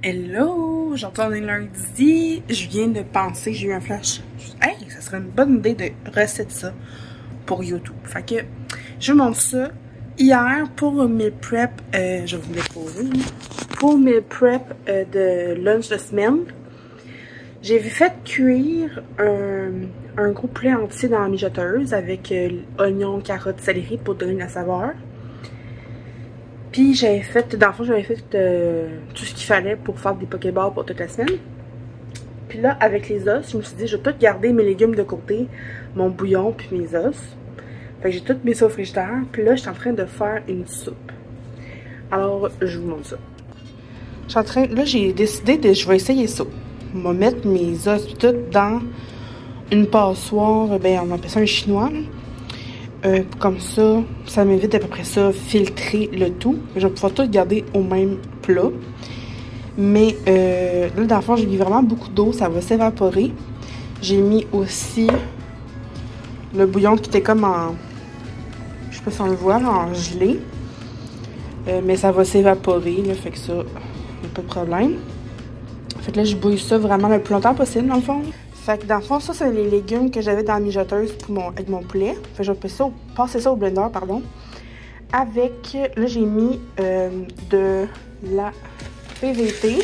Hello! Aujourd'hui on est lundi. Je viens de penser, j'ai eu un flash. Hey, ça serait une bonne idée de recette ça pour YouTube. Fait que je vous montre ça. Hier, pour mes prep, je vais vous déposer. Pour mes prep de lunch de semaine, j'ai fait cuire un gros poulet entier dans la mijoteuse avec oignons, carottes, céleri pour donner de la saveur. Puis j'avais fait, dans le fond, j'avais fait tout ce qu'il fallait pour faire des pokéballs pour toute la semaine. Puis là, avec les os, je me suis dit, je vais tout garder mes légumes de côté, mon bouillon puis mes os. Fait que j'ai tout mis ça au frigidaire. Puis là, je suis en train de faire une soupe. Alors, je vous montre ça. Je suis en train, là, j'ai décidé de, je vais essayer ça. Je vais mettre mes os tout dans une passoire, ben on appelle ça un chinois, là. Comme ça, ça m'évite à peu près ça, filtrer le tout. Je vais pouvoir tout garder au même plat. Mais là, dans le fond, j'ai mis vraiment beaucoup d'eau, ça va s'évaporer. J'ai mis aussi le bouillon qui était comme en, je sais pas si on le voit, là, en gelé. Mais ça va s'évaporer, là, fait que ça, y a pas de problème. Fait que là, je bouille ça vraiment le plus longtemps possible, dans le fond. Fait que dans le fond, ça, c'est les légumes que j'avais dans la mijoteuse pour avec mon poulet. Fait que je vais passer ça au blender, pardon. Avec, là, j'ai mis de la PVT.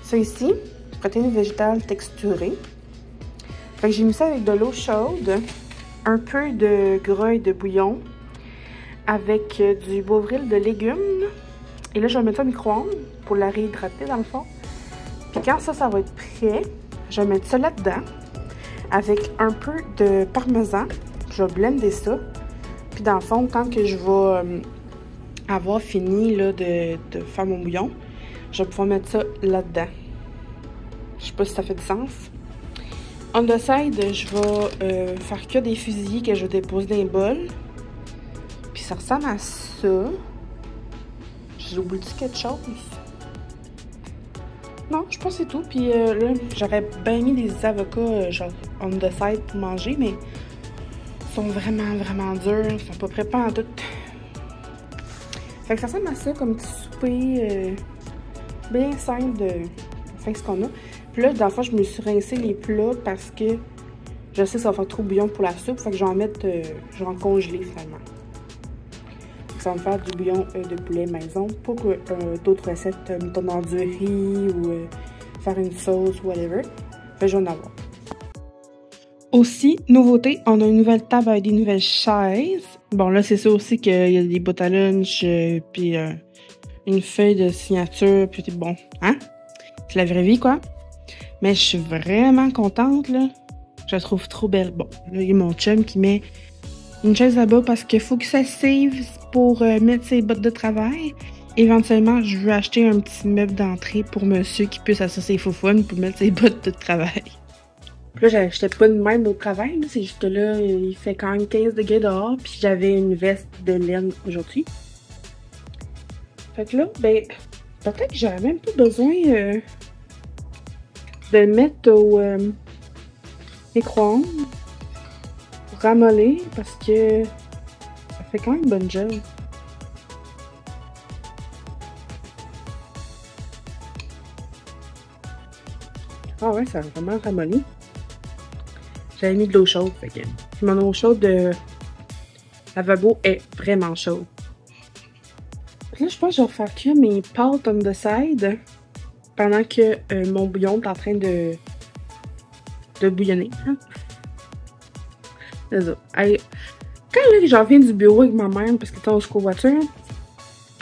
Ça ici, protéines végétales texturées. Fait que j'ai mis ça avec de l'eau chaude, un peu de gras et de bouillon, avec du Bovril de légumes. Et là, je vais mettre ça au micro-ondes pour la réhydrater, dans le fond. Puis quand ça va être prêt, je vais mettre ça là-dedans avec un peu de parmesan. Je vais blender ça. Puis dans le fond, quand que je vais avoir fini là, de faire mon bouillon, je vais pouvoir mettre ça là-dedans. Je sais pas si ça fait du sens. On the side, je vais faire cuire des fusillés que je vais déposer dans un bol. Puis ça ressemble à ça. J'ai oublié quelque chose. Non, je pense que c'est tout. Puis là, j'aurais bien mis des avocats genre on the side pour manger, mais ils sont vraiment, vraiment durs. Ils sont pas prêts pas en tout. Fait que ça ressemble à ça, comme un petit souper bien simple de faire ce qu'on a. Puis là, dans le fond, je me suis rincé les plats parce que je sais que ça va faire trop bouillon pour la soupe. Fait que je vais en mettre, je vais en congeler finalement. Ça va me faire du bouillon de poulet maison pour d'autres recettes, mettons dans du riz ou faire une sauce, whatever. Fait que je vais en avoir. Aussi, nouveauté, on a une nouvelle table avec des nouvelles chaises. Bon, là, c'est ça aussi qu'il y a des boîtes à lunch, puis une feuille de signature, puis bon, hein? C'est la vraie vie, quoi. Mais je suis vraiment contente, là. Je la trouve trop belle. Bon, là, il y a mon chum qui met une chaise là-bas parce qu'il faut que ça save pour mettre ses bottes de travail. Éventuellement, je veux acheter un petit meuble d'entrée pour monsieur qui puisse asseoir ses faufounes pour mettre ses bottes de travail. Puis là, j'achetais pas de même au travail, c'est juste que là, il fait quand même 15 degrés dehors, puis j'avais une veste de laine aujourd'hui. Fait que là, ben, peut-être que j'aurais même pas besoin de le mettre au micro-ondes pour ramollir, parce que ça fait quand même une bonne job. Ah ouais, ça a vraiment ramolli. J'avais mis de l'eau chaude, fait que mon eau chaude de lavabo est vraiment chaude. Là, je pense que je vais faire cuire mes pâtes on the side pendant que mon bouillon est en train de bouillonner. Hein? C'est ça. Allez. Quand là, j'en viens du bureau avec ma mère, parce que t'es en voiture,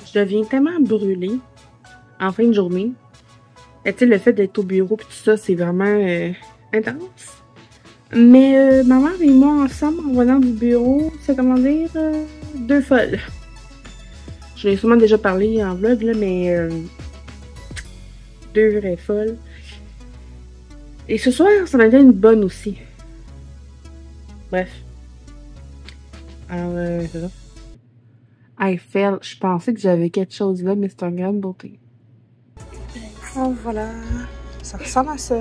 je deviens tellement brûlée en fin de journée. Et tu sais, le fait d'être au bureau et tout ça, c'est vraiment intense. Mais ma mère et moi, ensemble, en venant du bureau, c'est comment dire, deux folles. Je l'ai sûrement déjà parlé en vlog, là, mais deux vraies folles. Et ce soir, ça m'a donné une bonne aussi. Bref. Alors, c'est ça. I fell. Je pensais que j'avais quelque chose là, mais c'est une grande beauté. Oh, voilà. Ça ressemble à ça.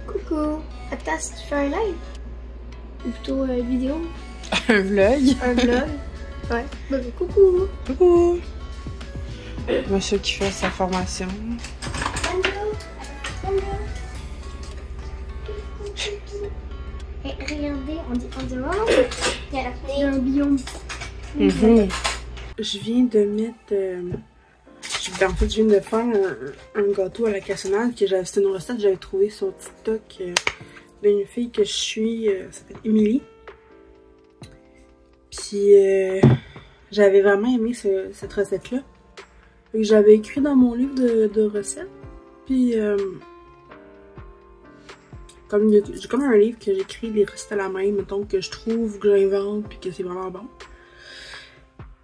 Coucou. Attends, si tu fais un live? Ou plutôt vidéo? Un vlog. Un vlog. Ouais. Bah, coucou. Coucou. monsieur qui fait sa formation. Et regardez, on dit vraiment il y a un biome. Je viens de mettre... en fait, je viens de faire un gâteau à la cassonade que j'avais... C'était une recette que j'avais trouvée sur TikTok d'une fille que je suis, ça s'appelle Émilie. Puis j'avais vraiment aimé cette recette-là. J'avais écrit dans mon livre de recettes. Puis j'ai comme un livre que j'écris des recettes à la main, mettons, que je trouve, que j'invente, puis que c'est vraiment bon.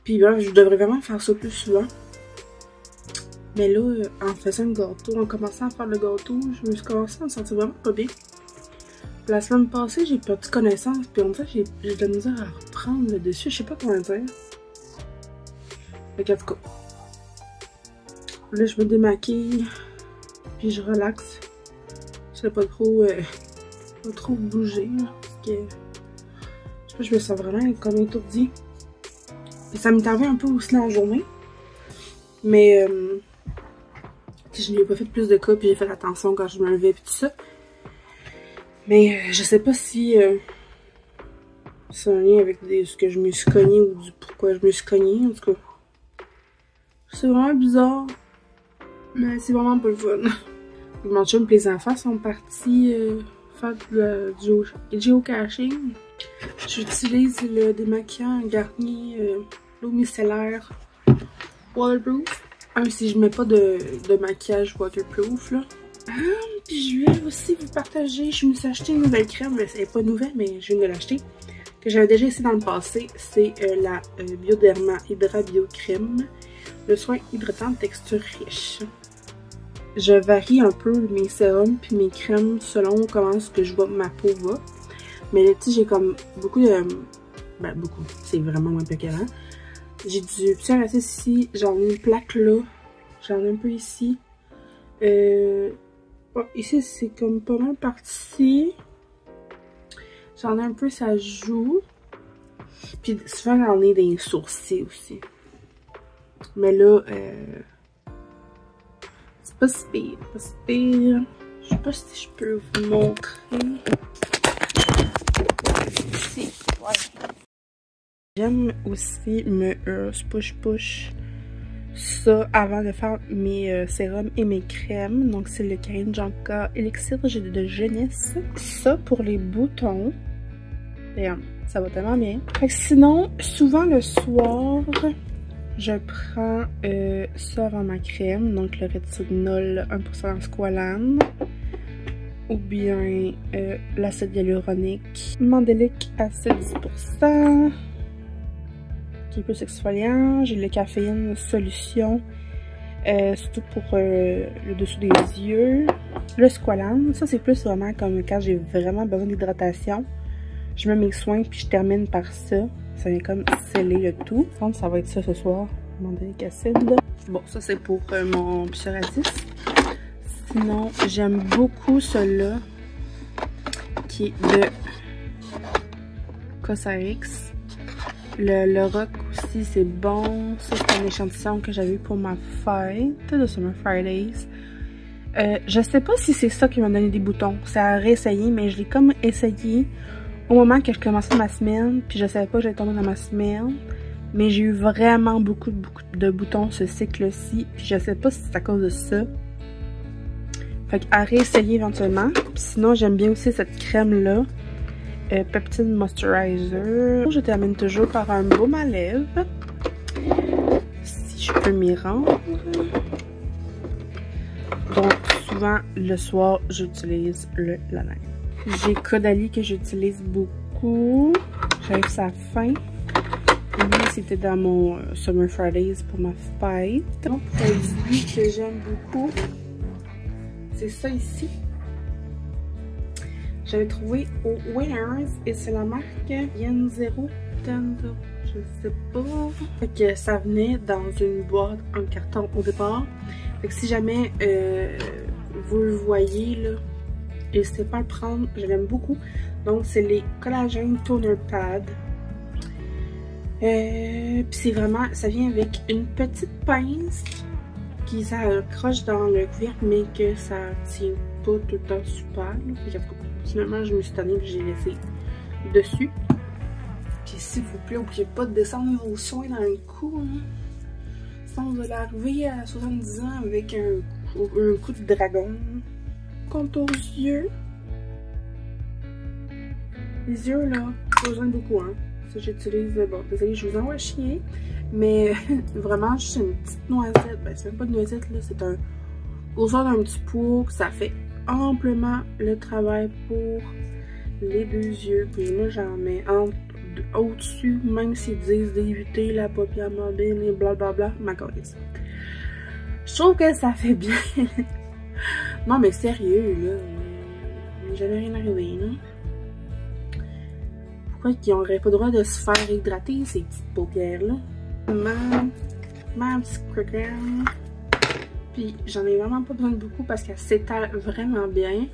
Puis ben, je devrais vraiment faire ça plus souvent. Mais là, en faisant le gâteau, en commençant à faire le gâteau, je me suis commencé à me sentir vraiment pas bien. La semaine passée, j'ai perdu connaissance, puis on dirait que j'ai de la misère à reprendre le dessus, je sais pas comment dire. Fait qu'en tout cas, là je me démaquille, puis je relaxe. Je sais pas trop bouger, là, parce que je sais pas, je me sens vraiment comme étourdie. Et ça m'est arrivé un peu aussi dans la journée, mais je n'ai pas fait plus de cas, puis j'ai fait attention quand je me levais, puis tout ça. Mais je sais pas si c'est un lien avec ce que je me suis cognée ou du pourquoi je me suis cognée, en tout cas. C'est vraiment bizarre, mais c'est vraiment pas le fun. Mon chum et les enfants sont partis faire du geocaching. J'utilise le démaquillant Garnier l'eau micellaire waterproof. Si je mets pas de maquillage waterproof là. Puis je vais aussi vous partager, je me suis acheté une nouvelle crème, mais c'est pas nouvelle, mais je viens de l'acheter. Que j'avais déjà essayé dans le passé, c'est la Bioderma Hydra Bio Crème. Le soin hydratant de texture riche. Je varie un peu mes sérums puis mes crèmes selon comment ce que je vois ma peau va. Mais là, tu sais, j'ai comme beaucoup de... Ben, beaucoup. C'est vraiment moins peu qu'avant. J'ai du petit raciste ici. J'en ai une plaque là. J'en ai un peu ici. Ici, c'est comme pas mal parti. J'en ai un peu, ça joue. Puis souvent, j'en ai des sourcils aussi. Mais là, c'est pas si pire. Pas si pire. Je sais pas si je peux vous montrer. Ici, ouais. J'aime aussi me push ça avant de faire mes sérums et mes crèmes. Donc c'est le Karine Janka Elixir de jeunesse. Ça pour les boutons. Regarde, ça va tellement bien. Fait que sinon, souvent le soir, je prends ça avant ma crème. Donc le Retinol 1% squalane. Ou bien l'acide hyaluronique. Mandelic acide 10%. Qui est plus exfoliant. J'ai le caféine solution. Surtout pour le dessous des yeux. Le squalane. Ça c'est plus vraiment comme quand j'ai vraiment besoin d'hydratation. Je mets mes soins puis je termine par ça. Ça vient comme sceller le tout. Donc ça va être ça ce soir. Mandelic acide. Bon, ça c'est pour mon psoriasis. Sinon, j'aime beaucoup celui-là qui est de Cosrx. Le rock aussi, c'est bon. Ça, c'est un échantillon que j'avais eu pour ma fête de Summer Fridays. Je sais pas si c'est ça qui m'a donné des boutons. C'est à réessayer, mais je l'ai comme essayé au moment que je commençais ma semaine. Puis je savais pas que j'allais tomber dans ma semaine. Mais j'ai eu vraiment beaucoup de boutons ce cycle-ci. Puis je sais pas si c'est à cause de ça. Fait qu'à réessayer éventuellement. Puis sinon, j'aime bien aussi cette crème-là. Peptide Moisturizer. Je termine toujours par un baume à lèvres. Si je peux m'y rendre. Donc, souvent, le soir, j'utilise le lanin. J'ai Caudalie que j'utilise beaucoup. J'arrive sa fin. Lui, c'était dans mon Summer Fridays pour ma fête. Donc, produit que j'aime beaucoup, c'est ça ici. J'avais trouvé au Winners et c'est la marque Yen 0 Tenzo. Je sais pas. Fait que ça venait dans une boîte, un carton au départ. Fait que si jamais vous le voyez là, n'hésitez pas à le prendre. Je l'aime beaucoup. Donc c'est les Collagen Toner Pad. Puis c'est vraiment, ça vient avec une petite pince Puis ça accroche dans le couvercle, mais que ça tient pas tout le temps super. Là. Finalement, je me suis tannée et j'ai laissé dessus. Puis s'il vous plaît, n'oubliez pas de descendre vos soins dans le cou. Hein. Sinon, vous allez arriver à 70 ans avec un coup de dragon. Contour aux yeux. Les yeux, là, pas besoin de beaucoup, hein. Ça, j'utilise, bon, désolé, je vous envoie chier. Mais vraiment, juste une petite noisette. Ben, c'est même pas une noisette, là. C'est un grosseur d'un petit pot. Ça fait amplement le travail pour les deux yeux. Puis moi, j'en mets au-dessus, même s'ils disent d'éviter la paupière mobile et blablabla. Ma colisse. Je trouve que ça fait bien. Non, mais sérieux, là. J'avais rien arrivé, là. Pourquoi qu'ils n'auraient pas le droit de se faire hydrater, ces petites paupières-là? Ma petite crème. Puis j'en ai vraiment pas besoin de beaucoup parce qu'elle s'étale vraiment bien.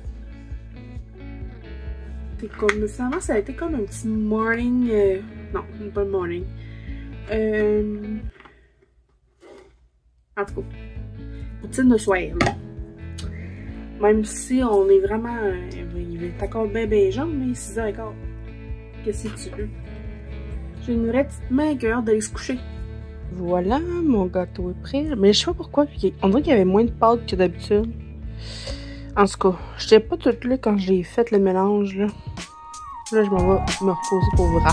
C'est comme, finalement, ça a été comme un petit morning. Non, pas morning. En tout cas, routine de soir. Là. Même si on est vraiment. Il est encore bien jaune, mais 6h15. Qu'est-ce que tu veux? J'ai une vraie petite main qui a hâte d'aller se coucher. Voilà, mon gâteau est prêt. Mais je sais pas pourquoi. On dirait qu'il y avait moins de pâte que d'habitude. En tout cas, j'étais pas toute là quand j'ai fait le mélange. Là, je m'en vais me reposer pour vrai.